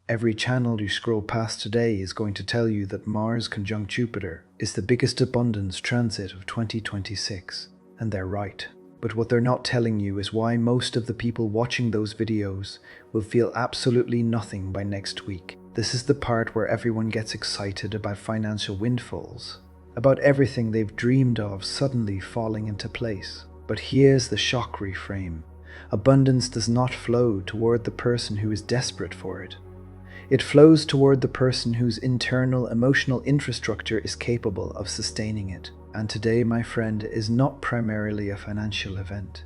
Every channel you scroll past today is going to tell you that Mars conjunct Jupiter is the biggest abundance transit of 2026, and they're right. But what they're not telling you is why most of the people watching those videos will feel absolutely nothing by next week. This is the part where everyone gets excited about financial windfalls, about everything they've dreamed of suddenly falling into place. But here's the shock reframe. Abundance does not flow toward the person who is desperate for it. It flows toward the person whose internal emotional infrastructure is capable of sustaining it. And today, my friend, is not primarily a financial event.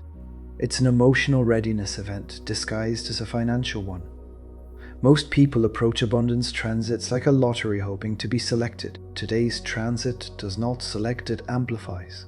It's an emotional readiness event disguised as a financial one. Most people approach abundance transits like a lottery hoping to be selected. Today's transit does not select, it amplifies.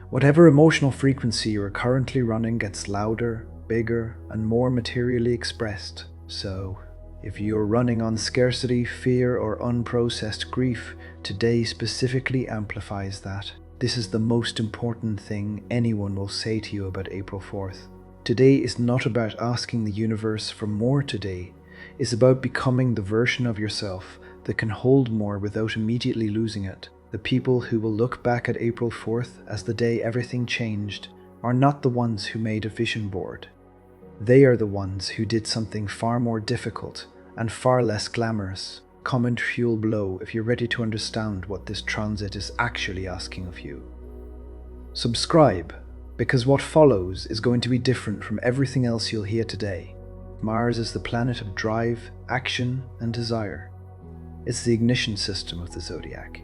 Whatever emotional frequency you are currently running gets louder, bigger, and more materially expressed. So, if you're running on scarcity, fear, or unprocessed grief, today specifically amplifies that. This is the most important thing anyone will say to you about April 4th. Today is not about asking the universe for more today. It's about becoming the version of yourself that can hold more without immediately losing it. The people who will look back at April 4th as the day everything changed are not the ones who made a vision board. They are the ones who did something far more difficult and far less glamorous. Comment fuel below if you're ready to understand what this transit is actually asking of you. Subscribe, because what follows is going to be different from everything else you'll hear today. Mars is the planet of drive, action, and desire. It's the ignition system of the zodiac.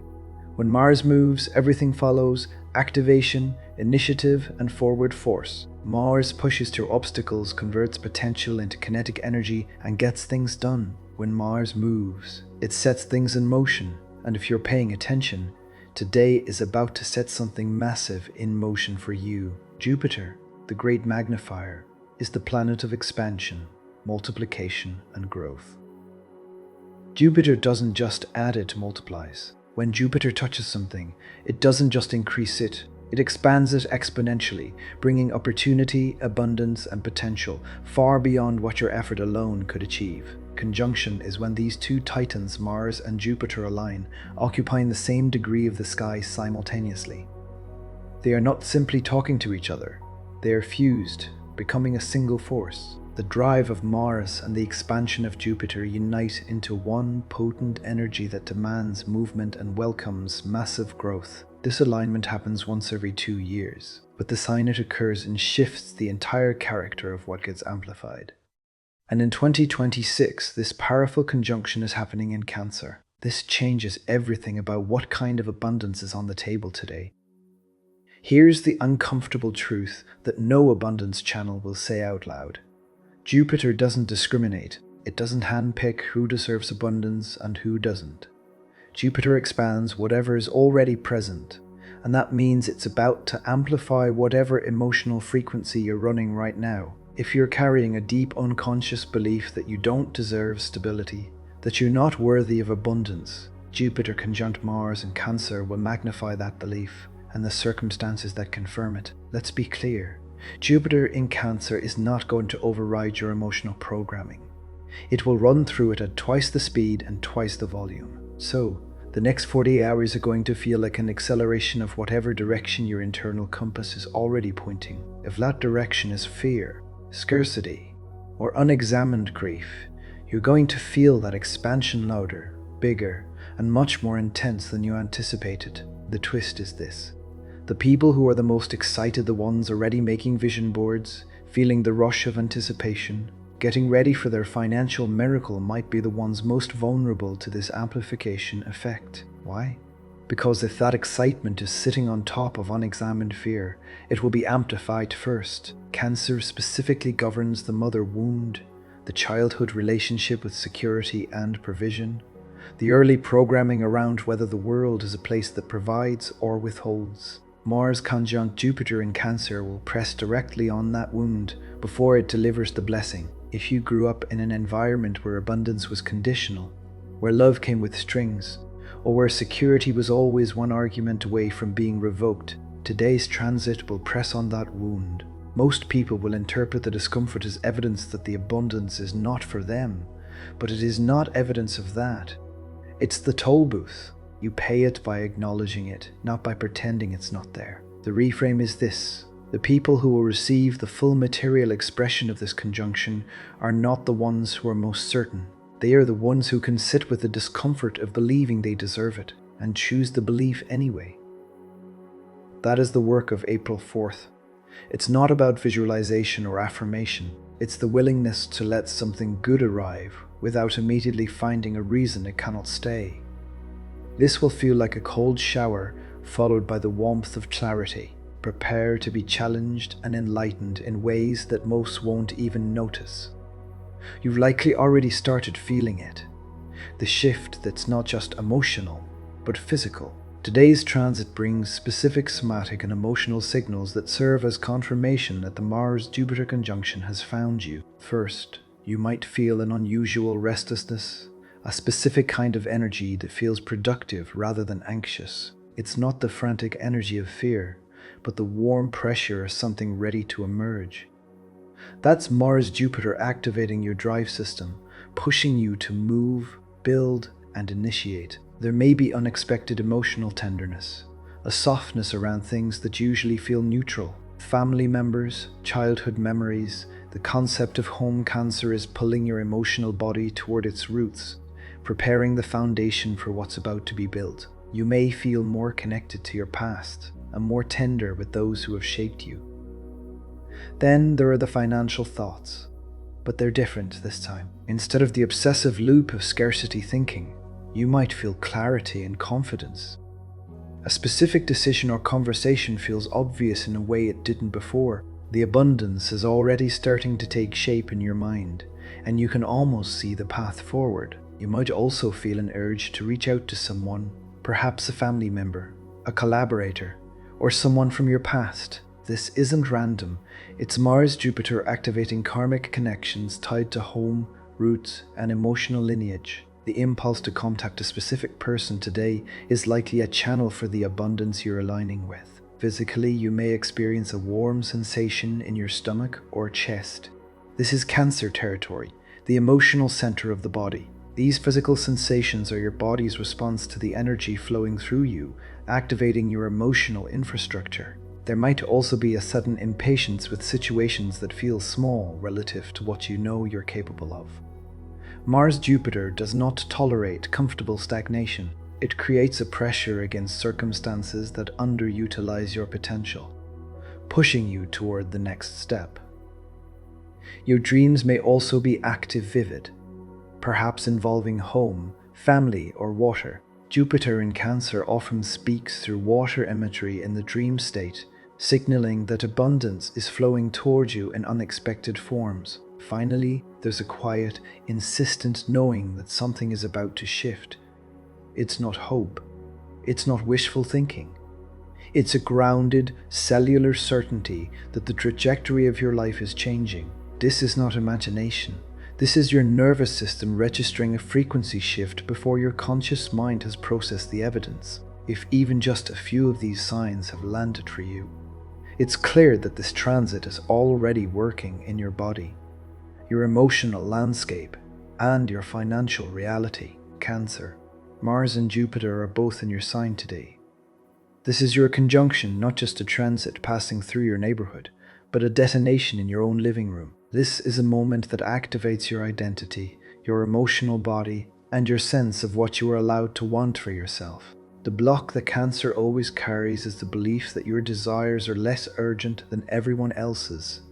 When Mars moves, everything follows: activation, initiative, and forward force. Mars pushes through obstacles, converts potential into kinetic energy, and gets things done. When Mars moves, it sets things in motion, and if you're paying attention, today is about to set something massive in motion for you. Jupiter, the great magnifier, is the planet of expansion, multiplication, and growth. Jupiter doesn't just add, it multiplies. When Jupiter touches something, it doesn't just increase it, it expands it exponentially, bringing opportunity, abundance, and potential far beyond what your effort alone could achieve. Conjunction is when these two titans, Mars and Jupiter, align, occupying the same degree of the sky simultaneously. They are not simply talking to each other, they are fused, becoming a single force. The drive of Mars and the expansion of Jupiter unite into one potent energy that demands movement and welcomes massive growth. This alignment happens once every 2 years, but the sign it occurs in shifts the entire character of what gets amplified. And in 2026, this powerful conjunction is happening in Cancer. This changes everything about what kind of abundance is on the table today. Here's the uncomfortable truth that no abundance channel will say out loud. Jupiter doesn't discriminate. It doesn't handpick who deserves abundance and who doesn't. Jupiter expands whatever is already present, and that means it's about to amplify whatever emotional frequency you're running right now. If you're carrying a deep unconscious belief that you don't deserve stability, that you're not worthy of abundance, Jupiter conjunct Mars in Cancer will magnify that belief and the circumstances that confirm it. Let's be clear. Jupiter in Cancer is not going to override your emotional programming. It will run through it at twice the speed and twice the volume. So, the next 48 hours are going to feel like an acceleration of whatever direction your internal compass is already pointing. If that direction is fear, scarcity, or unexamined grief, you're going to feel that expansion louder, bigger, and much more intense than you anticipated. The twist is this. The people who are the most excited, the ones already making vision boards, feeling the rush of anticipation, getting ready for their financial miracle, might be the ones most vulnerable to this amplification effect. Why? Because if that excitement is sitting on top of unexamined fear, it will be amplified first. Cancer specifically governs the mother wound, the childhood relationship with security and provision, the early programming around whether the world is a place that provides or withholds. Mars conjunct Jupiter in Cancer will press directly on that wound before it delivers the blessing. If you grew up in an environment where abundance was conditional, where love came with strings, or where security was always one argument away from being revoked, today's transit will press on that wound. Most people will interpret the discomfort as evidence that the abundance is not for them, But it is not evidence of that. It's the toll booth. You pay it by acknowledging it, not by pretending it's not there. The reframe is this: the people who will receive the full material expression of this conjunction are not the ones who are most certain. They are the ones who can sit with the discomfort of believing they deserve it and choose the belief anyway. That is the work of April 4th. It's not about visualization or affirmation. It's the willingness to let something good arrive without immediately finding a reason it cannot stay. This will feel like a cold shower followed by the warmth of clarity. Prepare to be challenged and enlightened in ways that most won't even notice. You've likely already started feeling it. The shift that's not just emotional, but physical. Today's transit brings specific somatic and emotional signals that serve as confirmation that the Mars-Jupiter conjunction has found you. First, you might feel an unusual restlessness, a specific kind of energy that feels productive rather than anxious. It's not the frantic energy of fear, but the warm pressure of something ready to emerge. That's Mars-Jupiter activating your drive system, pushing you to move, build, and initiate. There may be unexpected emotional tenderness, a softness around things that usually feel neutral. Family members, childhood memories, the concept of home cancer is pulling your emotional body toward its roots, preparing the foundation for what's about to be built. You may feel more connected to your past and more tender with those who have shaped you. Then there are the financial thoughts, but they're different this time. Instead of the obsessive loop of scarcity thinking, you might feel clarity and confidence. A specific decision or conversation feels obvious in a way it didn't before. The abundance is already starting to take shape in your mind, and you can almost see the path forward. You might also feel an urge to reach out to someone, perhaps a family member, a collaborator, or someone from your past. This isn't random. It's Mars-Jupiter activating karmic connections tied to home, roots, and emotional lineage. The impulse to contact a specific person today is likely a channel for the abundance you're aligning with. Physically, you may experience a warm sensation in your stomach or chest. This is Cancer territory, the emotional center of the body. These physical sensations are your body's response to the energy flowing through you, activating your emotional infrastructure. There might also be a sudden impatience with situations that feel small relative to what you know you're capable of. Mars-Jupiter does not tolerate comfortable stagnation. It creates a pressure against circumstances that underutilize your potential, pushing you toward the next step. Your dreams may also be active, vivid, perhaps involving home, family, or water. Jupiter in Cancer often speaks through water imagery in the dream state, signaling that abundance is flowing towards you in unexpected forms. Finally, there's a quiet, insistent knowing that something is about to shift. It's not hope. It's not wishful thinking. It's a grounded, cellular certainty that the trajectory of your life is changing. This is not imagination. This is your nervous system registering a frequency shift before your conscious mind has processed the evidence. If even just a few of these signs have landed for you, it's clear that this transit is already working in your body, your emotional landscape, and your financial reality. Cancer. Mars and Jupiter are both in your sign today. This is your conjunction, not just a transit passing through your neighborhood, but a detonation in your own living room. This is a moment that activates your identity, your emotional body, and your sense of what you are allowed to want for yourself. The block that Cancer always carries is the belief that your desires are less urgent than everyone else's.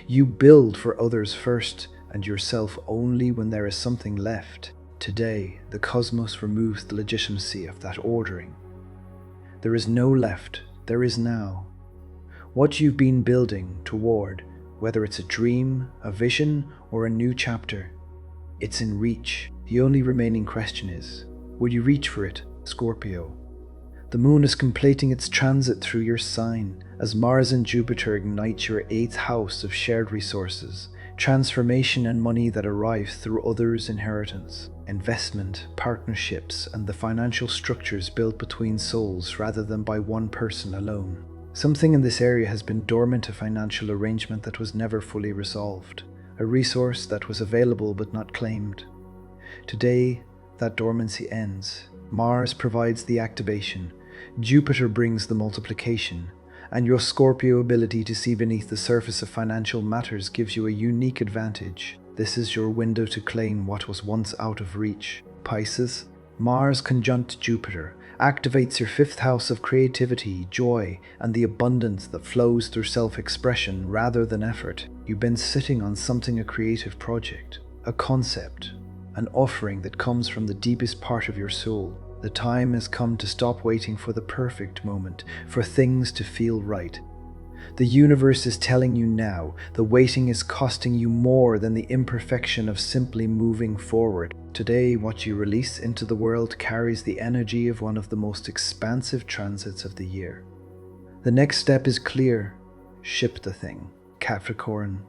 You build for others first and yourself only when there is something left. Today, the cosmos removes the legitimacy of that ordering. There is no left, there is now. What you've been building toward, whether it's a dream, a vision, or a new chapter, it's in reach. The only remaining question is, will you reach for it, Scorpio? The moon is completing its transit through your sign as Mars and Jupiter ignite your 8th house of shared resources, transformation and money that arrive through others' inheritance, investment, partnerships, and the financial structures built between souls rather than by one person alone. Something in this area has been dormant, a financial arrangement that was never fully resolved, a resource that was available but not claimed. Today, that dormancy ends. Mars provides the activation, Jupiter brings the multiplication, and your Scorpio ability to see beneath the surface of financial matters gives you a unique advantage. This is your window to claim what was once out of reach. Pisces, Mars conjunct Jupiter activates your fifth house of creativity, joy, and the abundance that flows through self-expression rather than effort. You've been sitting on something, a creative project, a concept, an offering that comes from the deepest part of your soul. The time has come to stop waiting for the perfect moment, for things to feel right. The universe is telling you now, the waiting is costing you more than the imperfection of simply moving forward. Today, what you release into the world carries the energy of one of the most expansive transits of the year. The next step is clear. Ship the thing. Capricorn.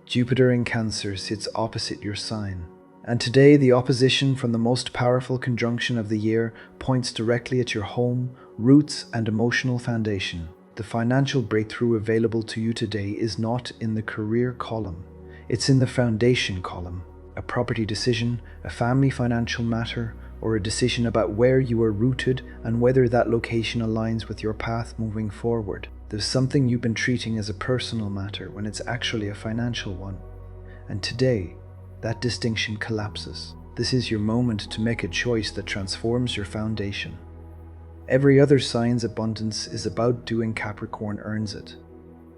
Jupiter in Cancer sits opposite your sign. And today, the opposition from the most powerful conjunction of the year points directly at your home, roots, and emotional foundation. The financial breakthrough available to you today is not in the career column. It's in the foundation column. A property decision, a family financial matter, or a decision about where you are rooted and whether that location aligns with your path moving forward. There's something you've been treating as a personal matter when it's actually a financial one. And today, that distinction collapses. This is your moment to make a choice that transforms your foundation. Every other sign's abundance is about doing. Capricorn earns it.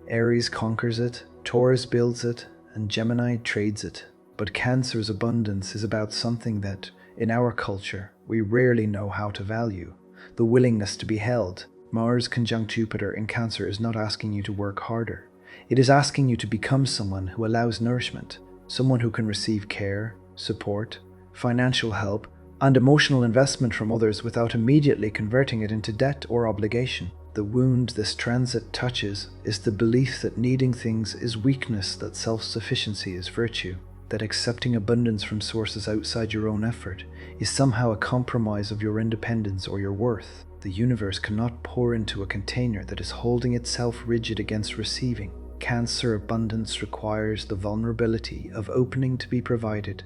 Aries conquers it, Taurus builds it, and Gemini trades it. But Cancer's abundance is about something that, in our culture, we rarely know how to value: the willingness to be held. Mars conjunct Jupiter in Cancer is not asking you to work harder. It is asking you to become someone who allows nourishment, someone who can receive care, support, financial help, and emotional investment from others without immediately converting it into debt or obligation. The wound this transit touches is the belief that needing things is weakness, that self-sufficiency is virtue, that accepting abundance from sources outside your own effort is somehow a compromise of your independence or your worth. The universe cannot pour into a container that is holding itself rigid against receiving. Cancer abundance requires the vulnerability of opening to be provided,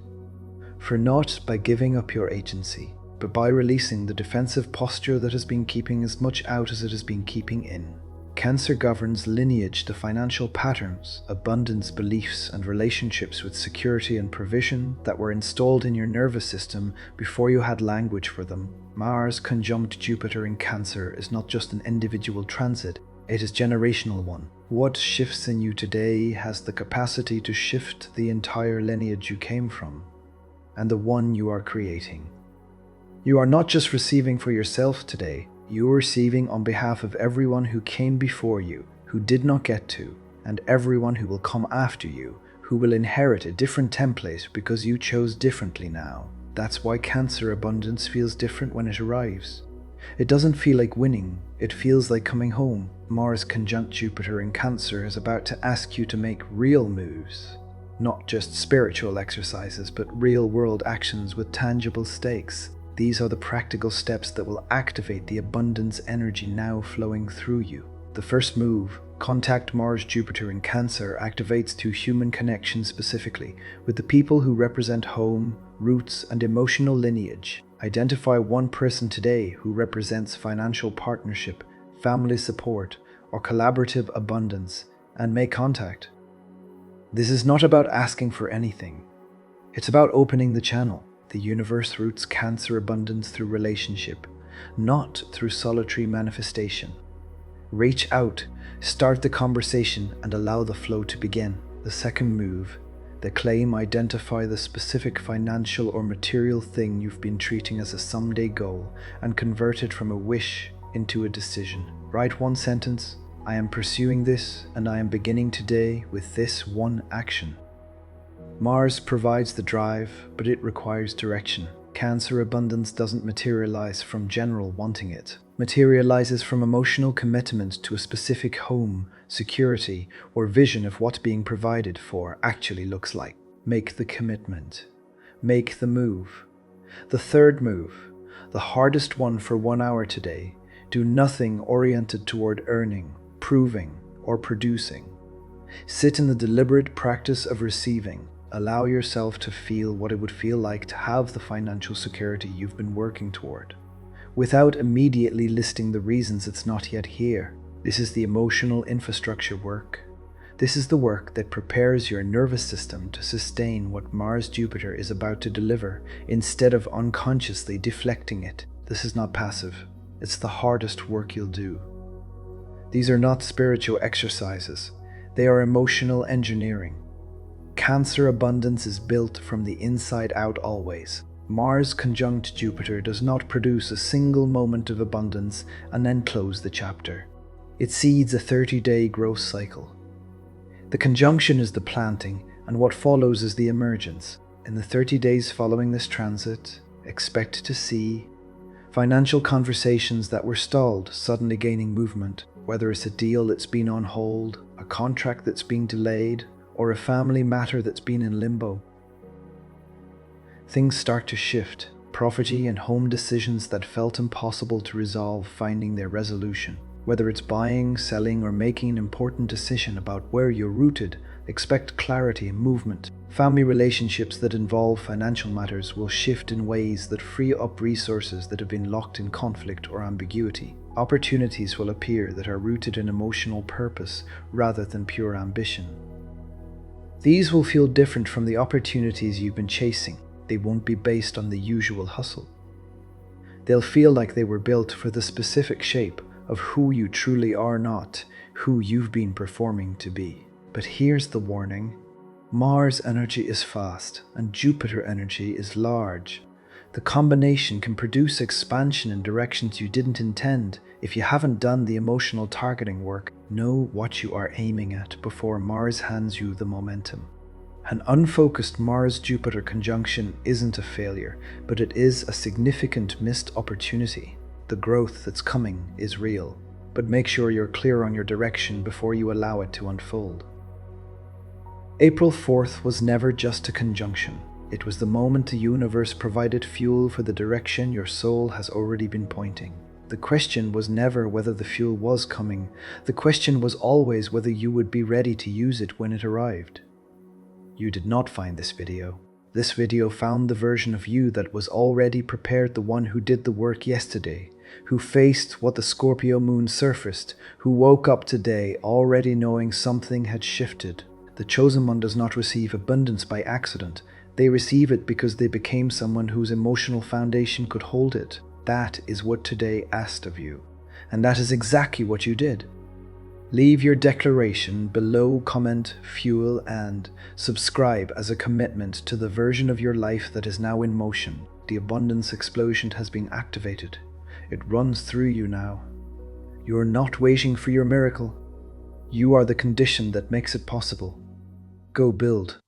for not by giving up your agency, but by releasing the defensive posture that has been keeping as much out as it has been keeping in. Cancer governs lineage, the financial patterns, abundance beliefs, and relationships with security and provision that were installed in your nervous system before you had language for them. Mars conjunct Jupiter in Cancer is not just an individual transit, it is a generational one. What shifts in you today has the capacity to shift the entire lineage you came from, and the one you are creating. You are not just receiving for yourself today, you are receiving on behalf of everyone who came before you, who did not get to, and everyone who will come after you, who will inherit a different template because you chose differently now. That's why Cancer abundance feels different when it arrives. It doesn't feel like winning, it feels like coming home. Mars conjunct Jupiter in Cancer is about to ask you to make real moves. Not just spiritual exercises, but real-world actions with tangible stakes. These are the practical steps that will activate the abundance energy now flowing through you. The first move, contact Mars Jupiter in Cancer, activates to human connection, specifically with the people who represent home, roots, and emotional lineage. Identify one person today who represents financial partnership, family support, or collaborative abundance, and make contact. This is not about asking for anything. It's about opening the channel. The universe roots Cancer abundance through relationship, not through solitary manifestation. Reach out, start the conversation, and allow the flow to begin. The second move, the claim, identify the specific financial or material thing you've been treating as a someday goal and convert it from a wish into a decision. Write one sentence: I am pursuing this, and I am beginning today with this one action. Mars provides the drive, but it requires direction. Cancer abundance doesn't materialize from general wanting it. Materializes from emotional commitment to a specific home, security, or vision of what being provided for actually looks like. Make the commitment. Make the move. The third move, the hardest one for 1 hour today, do nothing oriented toward earning, proving, or producing. Sit in the deliberate practice of receiving. Allow yourself to feel what it would feel like to have the financial security you've been working toward, without immediately listing the reasons it's not yet here. This is the emotional infrastructure work. This is the work that prepares your nervous system to sustain what Mars-Jupiter is about to deliver, instead of unconsciously deflecting it. This is not passive. It's the hardest work you'll do. These are not spiritual exercises. They are emotional engineering. Cancer abundance is built from the inside out always. Mars conjunct Jupiter does not produce a single moment of abundance and then close the chapter. It seeds a 30-day growth cycle. The conjunction is the planting, and what follows is the emergence. In the 30 days following this transit, expect to see financial conversations that were stalled suddenly gaining movement, whether it's a deal that's been on hold, a contract that's being delayed, or a family matter that's been in limbo. Things start to shift, property and home decisions that felt impossible to resolve finding their resolution. Whether it's buying, selling, or making an important decision about where you're rooted, expect clarity and movement. Family relationships that involve financial matters will shift in ways that free up resources that have been locked in conflict or ambiguity. Opportunities will appear that are rooted in emotional purpose rather than pure ambition. These will feel different from the opportunities you've been chasing. They won't be based on the usual hustle. They'll feel like they were built for the specific shape of who you truly are, not who you've been performing to be. But here's the warning. Mars energy is fast and Jupiter energy is large. The combination can produce expansion in directions you didn't intend. If you haven't done the emotional targeting work, know what you are aiming at before Mars hands you the momentum. An unfocused Mars-Jupiter conjunction isn't a failure, but it is a significant missed opportunity. The growth that's coming is real, but make sure you're clear on your direction before you allow it to unfold. April 4th was never just a conjunction. It was the moment the universe provided fuel for the direction your soul has already been pointing. The question was never whether the fuel was coming. The question was always whether you would be ready to use it when it arrived. You did not find this video. This video found the version of you that was already prepared, the one who did the work yesterday, who faced what the Scorpio moon surfaced, who woke up today already knowing something had shifted. The chosen one does not receive abundance by accident. They receive it because they became someone whose emotional foundation could hold it. That is what today asked of you. And that is exactly what you did. Leave your declaration below, comment, fuel, and subscribe as a commitment to the version of your life that is now in motion. The abundance explosion has been activated. It runs through you now. You are not waiting for your miracle. You are the condition that makes it possible. Go build.